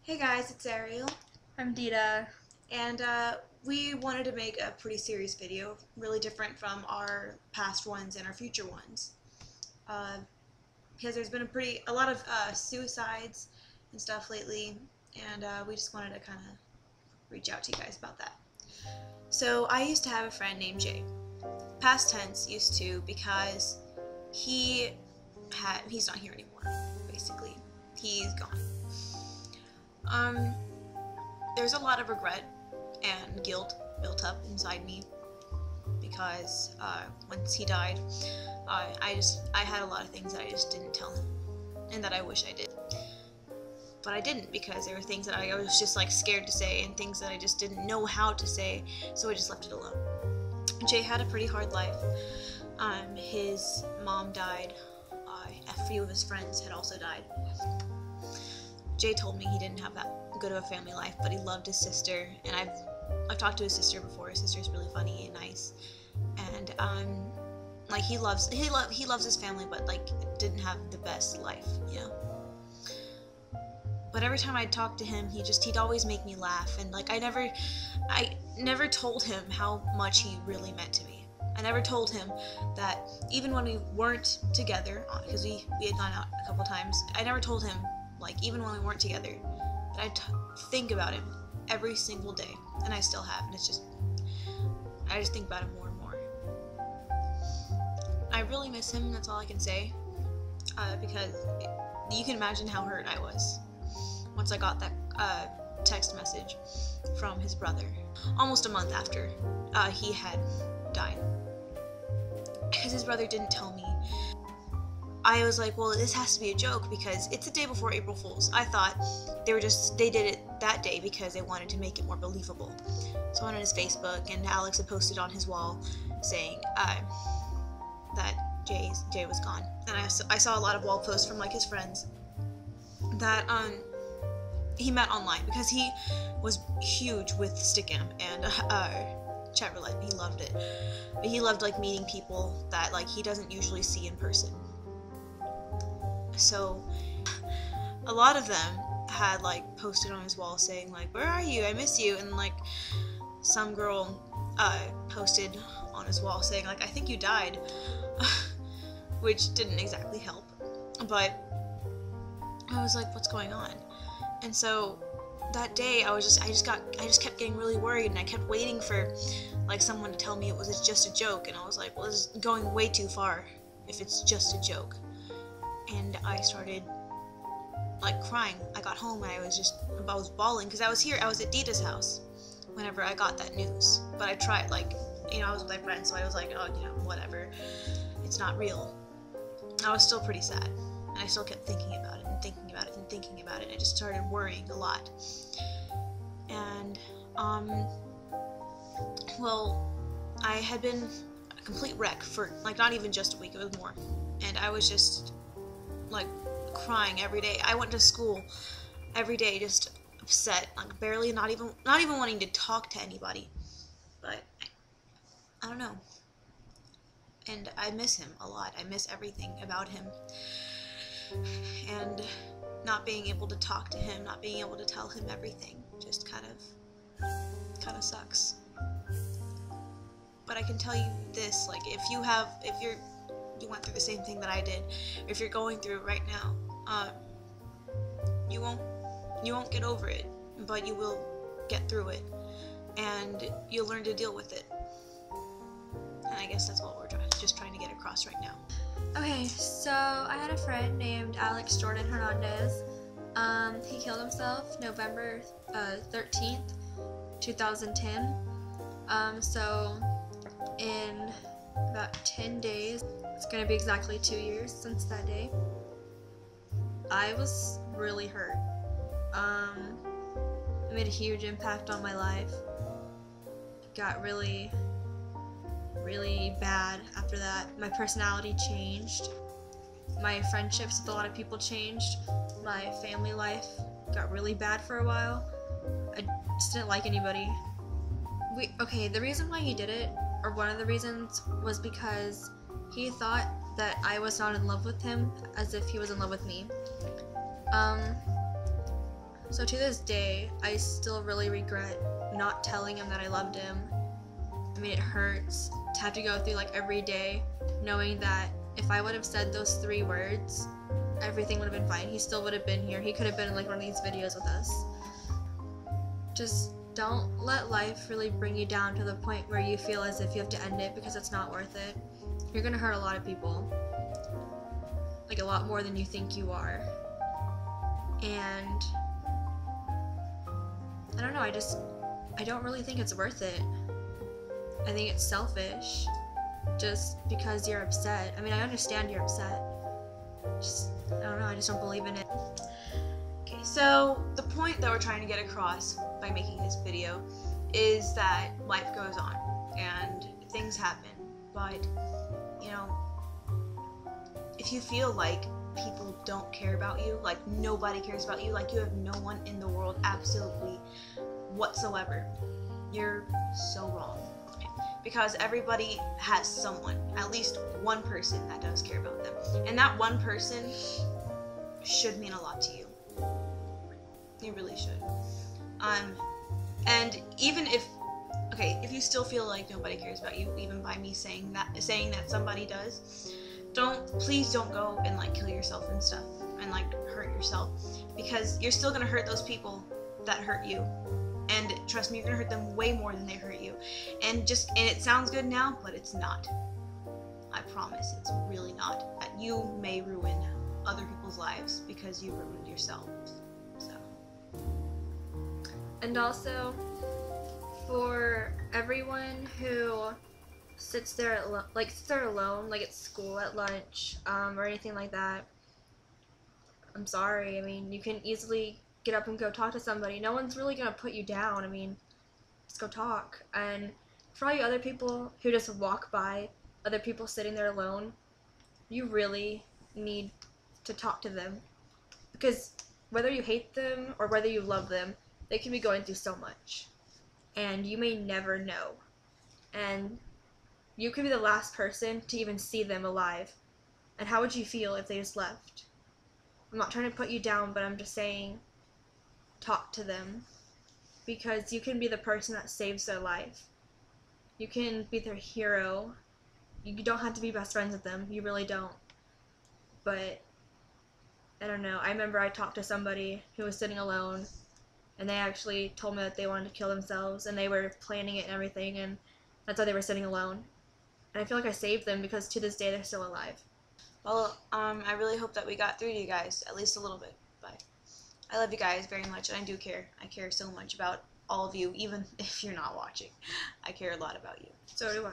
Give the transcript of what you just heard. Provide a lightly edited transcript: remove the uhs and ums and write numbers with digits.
Hey guys, it's Ariel, I'm Dita. and we wanted to make a pretty serious video, really different from our past ones and our future ones, uh, because there's been a lot of suicides and stuff lately, and we just wanted to kind of reach out to you guys about that. So I used to have a friend named Jay. Past tense, used to, because he's not here anymore. Basically, he's gone. There's a lot of regret and guilt built up inside me because once he died, I had a lot of things that I just didn't tell him and that I wish I did. But I didn't, because there were things that I was just like scared to say and things that I just didn't know how to say, so I just left it alone. Jay had a pretty hard life. His mom died. A few of his friends had also died. Jay told me he didn't have that good of a family life, but he loved his sister, and I've talked to his sister before. His sister's really funny and nice, and like he loves his family, but like didn't have the best life, you know. But every time I'd talk to him, he'd always make me laugh, and like I never told him how much he really meant to me. I never told him that even when we weren't together, because we had gone out a couple times, I never told him, like, even when we weren't together, that I think about him every single day, and I still have, and I just think about him more and more. I really miss him, that's all I can say, because you can imagine how hurt I was once I got that text message from his brother, almost a month after he had died, because his brother didn't tell me. I was like, well, this has to be a joke because it's the day before April Fool's. I thought they did it that day because they wanted to make it more believable. So I went on his Facebook, and Alex had posted on his wall saying that Jay was gone. And I saw a lot of wall posts from like his friends that he met online, because he was huge with Stickam and chat roulette. He loved it. But he loved like meeting people that like he doesn't usually see in person. So a lot of them had like posted on his wall saying like, where are you, I miss you, and like some girl posted on his wall saying like, I think you died, which didn't exactly help, but I was like, what's going on? And so that day I just kept getting really worried, and I kept waiting for like someone to tell me it was just a joke, and I was like, well, this is going way too far if it's just a joke. And I started like crying. I got home and I was bawling, because I was at Dita's house whenever I got that news. But I tried, like, you know, I was with my friends, so I was like, oh, you know, whatever, it's not real. I was still pretty sad, and I still kept thinking about it and thinking about it and thinking about it, and I just started worrying a lot. And well, I had been a complete wreck for like not even just a week, it was more, and I was just like crying every day. I went to school every day just upset, like barely, not even wanting to talk to anybody. But I don't know. And I miss him a lot. I miss everything about him. And not being able to talk to him, not being able to tell him everything, just kind of sucks. But I can tell you this, like, if you went through the same thing that I did, if you're going through it right now, you won't get over it, but you will get through it, and you'll learn to deal with it. And I guess that's what we're just trying to get across right now. Okay, so I had a friend named Alex Jordan Hernandez. He killed himself November 13th, 2010. So in about 10 days, it's gonna be exactly 2 years since that day. I was really hurt. It made a huge impact on my life. It got really bad after that. My personality changed. My friendships with a lot of people changed. My family life got really bad for a while. I just didn't like anybody. The reason why he did it, or one of the reasons, was because he thought that I was not in love with him, as if he was in love with me. So to this day, I still really regret not telling him that I loved him. I mean, it hurts to have to go through like every day knowing that if I would have said those 3 words, everything would have been fine. He still would have been here. He could have been in like one of these videos with us. Just don't let life really bring you down to the point where you feel as if you have to end it, because it's not worth it. You're gonna hurt a lot of people. Like a lot more than you think you are. And I don't know, I don't really think it's worth it. I think it's selfish just because you're upset. I mean, I understand you're upset. I don't know, I just don't believe in it. Okay, so the point that we're trying to get across by making this video is that life goes on and things happen, but you know, if you feel like people don't care about you, like nobody cares about you, like you have no one in the world absolutely whatsoever, you're so wrong. Because everybody has someone, at least one person that does care about them. And that one person should mean a lot to you. You really should. And even if you still feel like nobody cares about you, even by me saying that somebody does, please don't go and like kill yourself and stuff and like hurt yourself, because you're still gonna hurt those people that hurt you. And trust me, you're gonna hurt them way more than they hurt you. And it sounds good now, but it's not. I promise, it's really not. That you may ruin other people's lives because you ruined yourself. So. And also, for everyone who sits there alone, like at school, at lunch, or anything like that, I'm sorry. I mean, you can easily get up and go talk to somebody. No one's really gonna put you down. I mean, just go talk. And for all you other people who just walk by other people sitting there alone, you really need to talk to them, because whether you hate them or whether you love them, they can be going through so much, and you may never know, and you could be the last person to even see them alive. And how would you feel if they just left? I'm not trying to put you down, but I'm just saying, talk to them, because you can be the person that saves their life. You can be their hero. You don't have to be best friends with them. You really don't. But I don't know. I remember I talked to somebody who was sitting alone, and they actually told me that they wanted to kill themselves, and they were planning it and everything, and that's why they were sitting alone. And I feel like I saved them, because to this day they're still alive. Well, I really hope that we got through to you guys, at least a little bit. But I love you guys very much, and I do care. I care so much about all of you, even if you're not watching. I care a lot about you. So do I.